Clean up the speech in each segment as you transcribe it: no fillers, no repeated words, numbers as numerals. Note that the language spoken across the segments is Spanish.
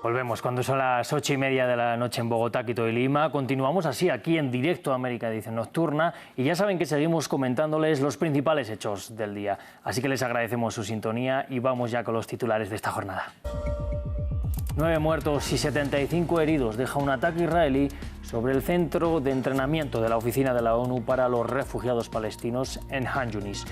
Volvemos cuando son las 8:30 de la noche en Bogotá, Quito y Lima. Continuamos así aquí en directo a América Edición Nocturna y ya saben que seguimos comentándoles los principales hechos del día. Así que les agradecemos su sintonía y vamos ya con los titulares de esta jornada. 9 muertos y 75 heridos deja un ataque israelí sobre el centro de entrenamiento de la Oficina de la ONU para los Refugiados Palestinos en Han Yunis.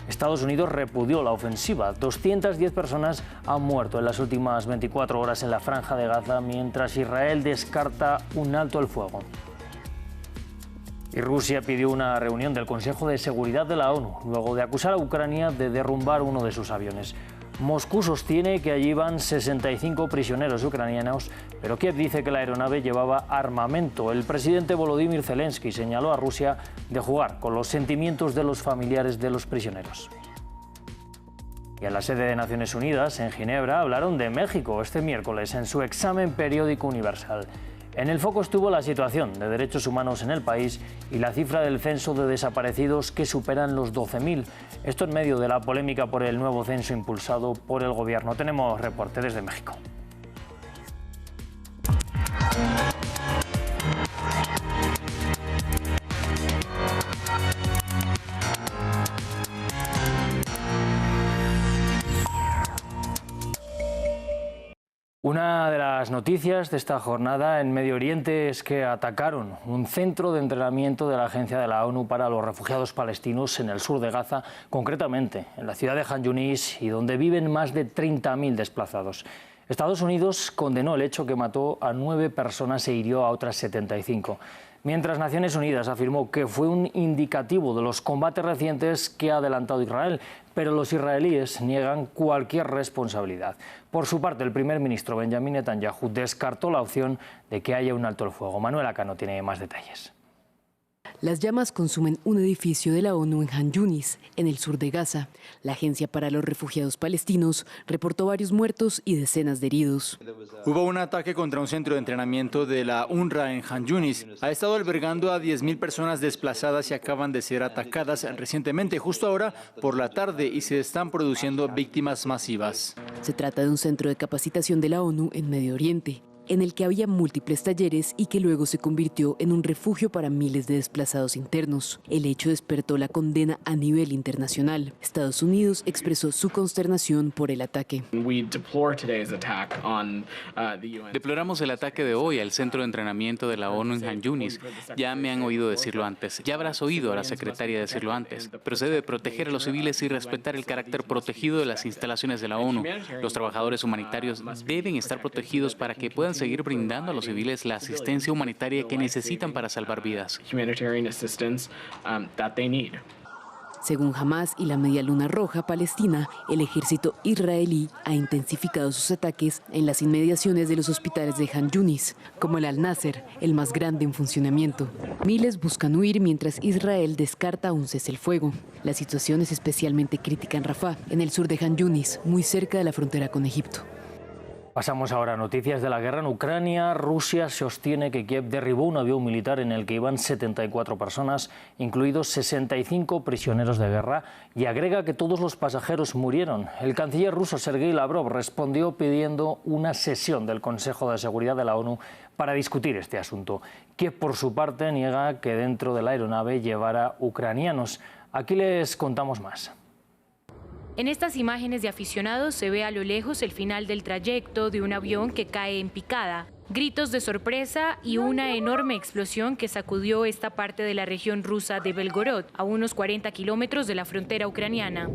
Estados Unidos repudió la ofensiva. 210 personas han muerto en las últimas 24 horas en la Franja de Gaza, mientras Israel descarta un alto el fuego. Y Rusia pidió una reunión del Consejo de Seguridad de la ONU, luego de acusar a Ucrania de derrumbar uno de sus aviones. Moscú sostiene que allí van 65 prisioneros ucranianos, pero Kiev dice que la aeronave llevaba armamento. El presidente Volodymyr Zelensky señaló a Rusia de jugar con los sentimientos de los familiares de los prisioneros. Y en la sede de Naciones Unidas, en Ginebra, hablaron de México este miércoles en su examen periódico universal. En el foco estuvo la situación de derechos humanos en el país y la cifra del censo de desaparecidos que superan los 12.000. Esto en medio de la polémica por el nuevo censo impulsado por el gobierno. Tenemos reporte desde México. Una de las noticias de esta jornada en Medio Oriente es que atacaron un centro de entrenamiento de la Agencia de la ONU para los Refugiados Palestinos en el sur de Gaza, concretamente en la ciudad de Han Yunis, y donde viven más de 30.000 desplazados. Estados Unidos condenó el hecho que mató a 9 personas e hirió a otras 75. Mientras Naciones Unidas afirmó que fue un indicativo de los combates recientes que ha adelantado Israel, pero los israelíes niegan cualquier responsabilidad. Por su parte, el primer ministro Benjamin Netanyahu descartó la opción de que haya un alto el fuego. Manuela Cano tiene más detalles. Las llamas consumen un edificio de la ONU en Han Yunis, en el sur de Gaza. La Agencia para los Refugiados Palestinos reportó varios muertos y decenas de heridos. Hubo un ataque contra un centro de entrenamiento de la UNRWA en Han Yunis. Ha estado albergando a 10.000 personas desplazadas y acaban de ser atacadas recientemente, justo ahora por la tarde, y se están produciendo víctimas masivas. Se trata de un centro de capacitación de la ONU en Medio Oriente, en el que había múltiples talleres y que luego se convirtió en un refugio para miles de desplazados internos. El hecho despertó la condena a nivel internacional. Estados Unidos expresó su consternación por el ataque. Deploramos el ataque de hoy al centro de entrenamiento de la ONU en Han Yunis. Ya me han oído decirlo antes, ya habrás oído a la secretaria decirlo antes, pero se debe proteger a los civiles y respetar el carácter protegido de las instalaciones de la ONU. Los trabajadores humanitarios deben estar protegidos para que puedan seguir brindando a los civiles la asistencia humanitaria que necesitan para salvar vidas. Según Hamas y la Media Luna Roja Palestina, el ejército israelí ha intensificado sus ataques en las inmediaciones de los hospitales de Han Yunis, como el Al-Nasser, el más grande en funcionamiento. Miles buscan huir mientras Israel descarta un cese el fuego. La situación es especialmente crítica en Rafah, en el sur de Han Yunis, muy cerca de la frontera con Egipto. Pasamos ahora a noticias de la guerra en Ucrania. Rusia sostiene que Kiev derribó un avión militar en el que iban 74 personas, incluidos 65 prisioneros de guerra, y agrega que todos los pasajeros murieron. El canciller ruso Sergei Lavrov respondió pidiendo una sesión del Consejo de Seguridad de la ONU para discutir este asunto. Kiev, por su parte, niega que dentro de la aeronave llevara ucranianos. Aquí les contamos más. En estas imágenes de aficionados se ve a lo lejos el final del trayecto de un avión que cae en picada, gritos de sorpresa y una enorme explosión que sacudió esta parte de la región rusa de Belgorod, a unos 40 kilómetros de la frontera ucraniana.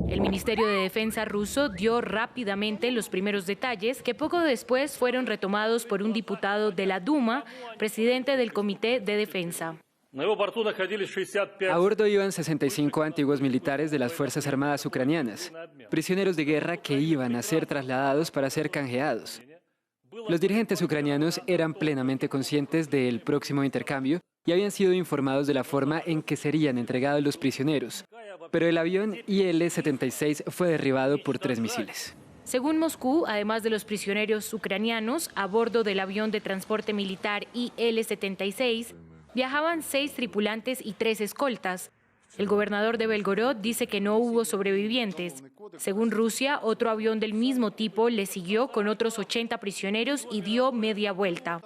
El Ministerio de Defensa ruso dio rápidamente los primeros detalles que poco después fueron retomados por un diputado de la Duma, presidente del Comité de Defensa. A bordo iban 65 antiguos militares de las Fuerzas Armadas ucranianas, prisioneros de guerra que iban a ser trasladados para ser canjeados. Los dirigentes ucranianos eran plenamente conscientes del próximo intercambio y habían sido informados de la forma en que serían entregados los prisioneros, pero el avión Il-76 fue derribado por 3 misiles. Según Moscú, además de los prisioneros ucranianos, a bordo del avión de transporte militar Il-76, viajaban 6 tripulantes y 3 escoltas. El gobernador de Belgorod dice que no hubo sobrevivientes. Según Rusia, otro avión del mismo tipo le siguió con otros 80 prisioneros y dio media vuelta.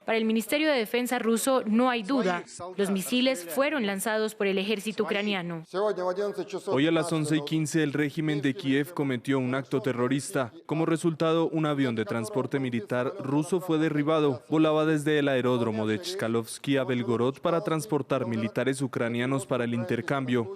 Para el Ministerio de Defensa ruso no hay duda. Los misiles fueron lanzados por el ejército ucraniano. Hoy a las 11:15 el régimen de Kiev cometió un acto terrorista. Como resultado, un avión de transporte militar ruso fue derribado. Volaba desde el aeródromo de Chkalovsky a Belgorod para transportar militares ucranianos para el intercambio.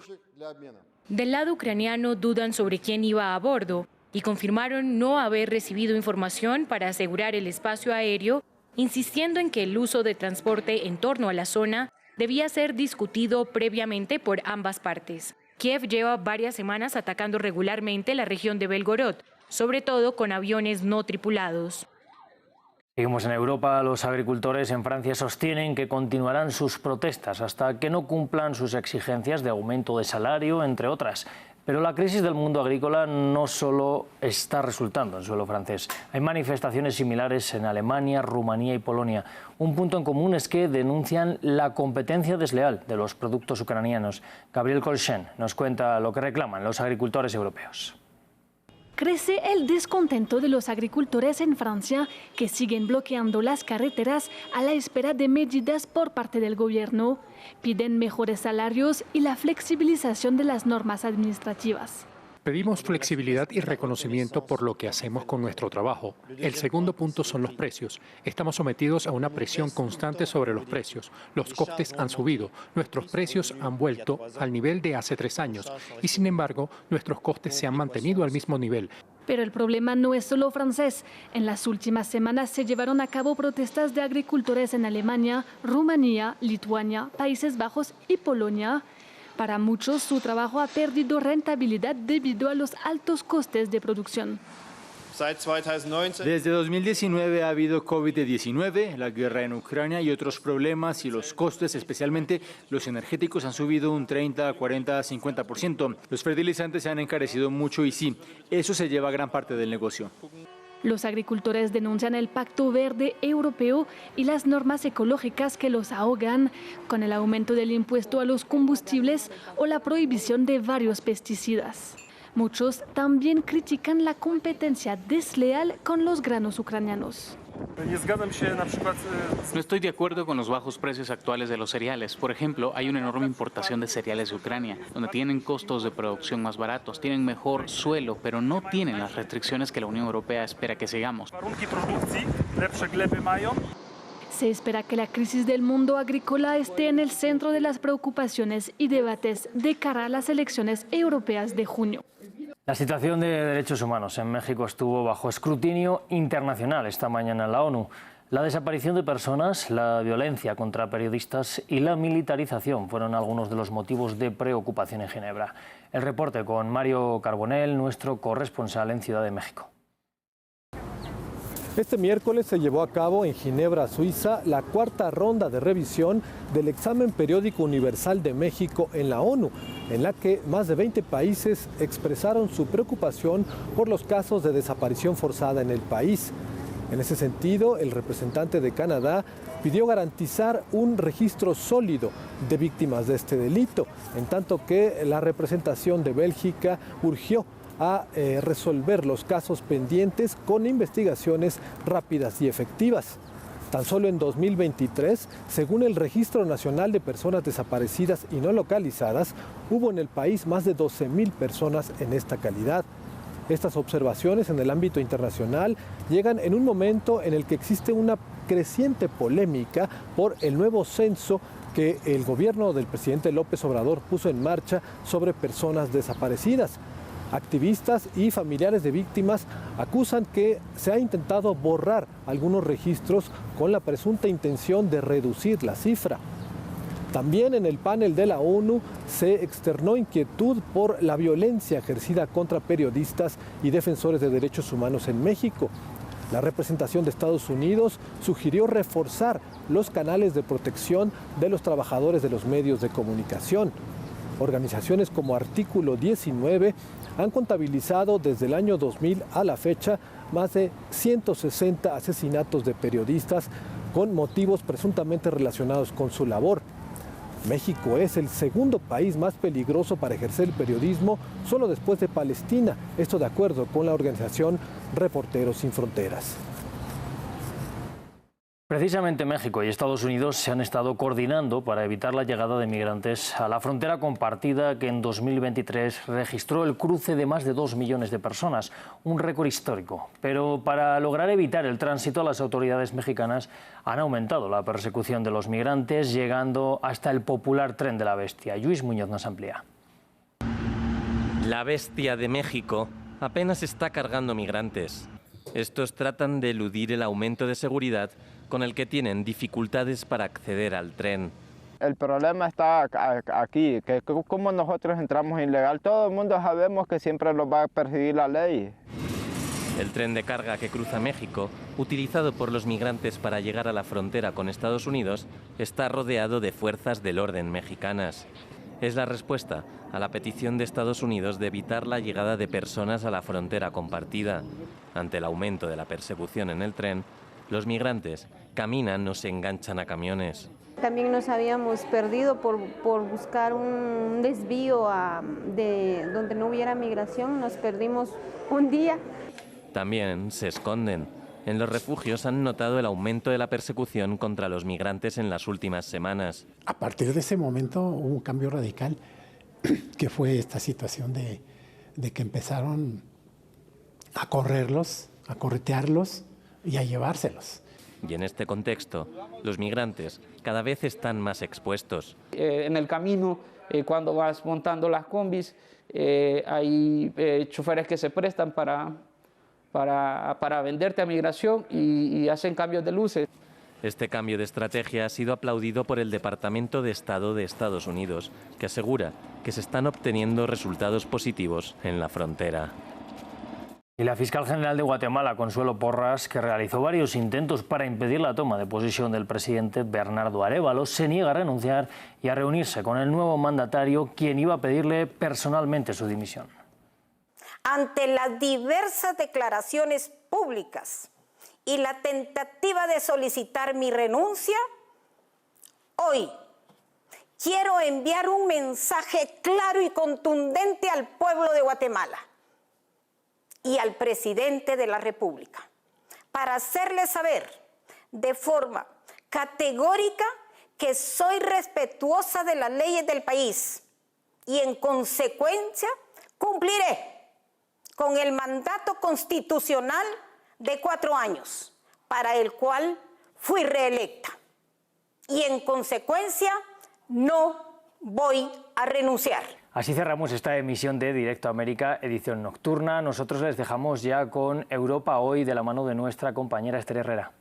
Del lado ucraniano dudan sobre quién iba a bordo y confirmaron no haber recibido información para asegurar el espacio aéreo, insistiendo en que el uso de transporte en torno a la zona debía ser discutido previamente por ambas partes. Kiev lleva varias semanas atacando regularmente la región de Belgorod, sobre todo con aviones no tripulados. Seguimos en Europa. Los agricultores en Francia sostienen que continuarán sus protestas hasta que no cumplan sus exigencias de aumento de salario, entre otras. Pero la crisis del mundo agrícola no solo está resultando en suelo francés. Hay manifestaciones similares en Alemania, Rumanía y Polonia. Un punto en común es que denuncian la competencia desleal de los productos ucranianos. Gabriel Colchen nos cuenta lo que reclaman los agricultores europeos. Crece el descontento de los agricultores en Francia, que siguen bloqueando las carreteras a la espera de medidas por parte del gobierno. Piden mejores salarios y la flexibilización de las normas administrativas. Pedimos flexibilidad y reconocimiento por lo que hacemos con nuestro trabajo. El segundo punto son los precios. Estamos sometidos a una presión constante sobre los precios. Los costes han subido. Nuestros precios han vuelto al nivel de hace 3 años. Y sin embargo, nuestros costes se han mantenido al mismo nivel. Pero el problema no es solo francés. En las últimas semanas se llevaron a cabo protestas de agricultores en Alemania, Rumanía, Lituania, Países Bajos y Polonia. Para muchos, su trabajo ha perdido rentabilidad debido a los altos costes de producción. Desde 2019 ha habido COVID-19, la guerra en Ucrania y otros problemas, y los costes, especialmente los energéticos, han subido un 30, 40, 50%. Los fertilizantes se han encarecido mucho y sí, eso se lleva gran parte del negocio. Los agricultores denuncian el Pacto Verde Europeo y las normas ecológicas que los ahogan, con el aumento del impuesto a los combustibles o la prohibición de varios pesticidas. Muchos también critican la competencia desleal con los granos ucranianos. No estoy de acuerdo con los bajos precios actuales de los cereales. Por ejemplo, hay una enorme importación de cereales de Ucrania, donde tienen costos de producción más baratos, tienen mejor suelo, pero no tienen las restricciones que la Unión Europea espera que sigamos. Se espera que la crisis del mundo agrícola esté en el centro de las preocupaciones y debates de cara a las elecciones europeas de junio. La situación de derechos humanos en México estuvo bajo escrutinio internacional esta mañana en la ONU. La desaparición de personas, la violencia contra periodistas y la militarización fueron algunos de los motivos de preocupación en Ginebra. El reporte con Mario Carbonell, nuestro corresponsal en Ciudad de México. Este miércoles se llevó a cabo en Ginebra, Suiza, la 4ª ronda de revisión del examen periódico universal de México en la ONU, en la que más de 20 países expresaron su preocupación por los casos de desaparición forzada en el país. En ese sentido, el representante de Canadá pidió garantizar un registro sólido de víctimas de este delito, en tanto que la representación de Bélgica urgió a resolver los casos pendientes con investigaciones rápidas y efectivas. Tan solo en 2023, según el Registro Nacional de Personas Desaparecidas y No Localizadas, hubo en el país más de 12,000 personas en esta calidad. Estas observaciones en el ámbito internacional llegan en un momento en el que existe una creciente polémica por el nuevo censo que el gobierno del presidente López Obrador puso en marcha sobre personas desaparecidas. Activistas y familiares de víctimas acusan que se ha intentado borrar algunos registros con la presunta intención de reducir la cifra. También en el panel de la ONU se externó inquietud por la violencia ejercida contra periodistas y defensores de derechos humanos en México. La representación de Estados Unidos sugirió reforzar los canales de protección de los trabajadores de los medios de comunicación. Organizaciones como Artículo 19 han contabilizado desde el año 2000 a la fecha más de 160 asesinatos de periodistas con motivos presuntamente relacionados con su labor. México es el segundo país más peligroso para ejercer el periodismo, solo después de Palestina. Esto de acuerdo con la organización Reporteros Sin Fronteras. Precisamente México y Estados Unidos se han estado coordinando para evitar la llegada de migrantes a la frontera compartida que en 2023 registró el cruce de más de 2 millones de personas, un récord histórico. Pero para lograr evitar el tránsito, las autoridades mexicanas han aumentado la persecución de los migrantes, llegando hasta el popular Tren de la Bestia. Luis Muñoz nos amplía. La Bestia de México apenas está cargando migrantes. Estos tratan de eludir el aumento de seguridad con el que tienen dificultades para acceder al tren. El problema está aquí, que como nosotros entramos ilegal, todo el mundo sabemos que siempre nos va a perseguir la ley. El tren de carga que cruza México, utilizado por los migrantes para llegar a la frontera con Estados Unidos, está rodeado de fuerzas del orden mexicanas. Es la respuesta a la petición de Estados Unidos de evitar la llegada de personas a la frontera compartida. Ante el aumento de la persecución en el tren, los migrantes caminan o se enganchan a camiones. También nos habíamos perdido por buscar un desvío de donde no hubiera migración, nos perdimos un día. También se esconden. En los refugios han notado el aumento de la persecución contra los migrantes en las últimas semanas. A partir de ese momento hubo un cambio radical, que fue esta situación de que empezaron a correrlos, a corretearlos y a llevárselos. Y en este contexto, los migrantes cada vez están más expuestos. En el camino, cuando vas montando las combis, hay choferes que se prestan para venderte a migración y hacen cambios de luces. Este cambio de estrategia ha sido aplaudido por el Departamento de Estado de Estados Unidos, que asegura que se están obteniendo resultados positivos en la frontera. Y la fiscal general de Guatemala, Consuelo Porras, que realizó varios intentos para impedir la toma de posesión del presidente Bernardo Arévalo, se niega a renunciar y a reunirse con el nuevo mandatario, quien iba a pedirle personalmente su dimisión. Ante las diversas declaraciones públicas y la tentativa de solicitar mi renuncia, hoy quiero enviar un mensaje claro y contundente al pueblo de Guatemala y al presidente de la República, para hacerle saber de forma categórica que soy respetuosa de las leyes del país y en consecuencia cumpliré con el mandato constitucional de 4 años, para el cual fui reelecta. Y en consecuencia no voy a renunciar. Así cerramos esta emisión de Directo a América, edición nocturna. Nosotros les dejamos ya con Europa Hoy, de la mano de nuestra compañera Esther Herrera.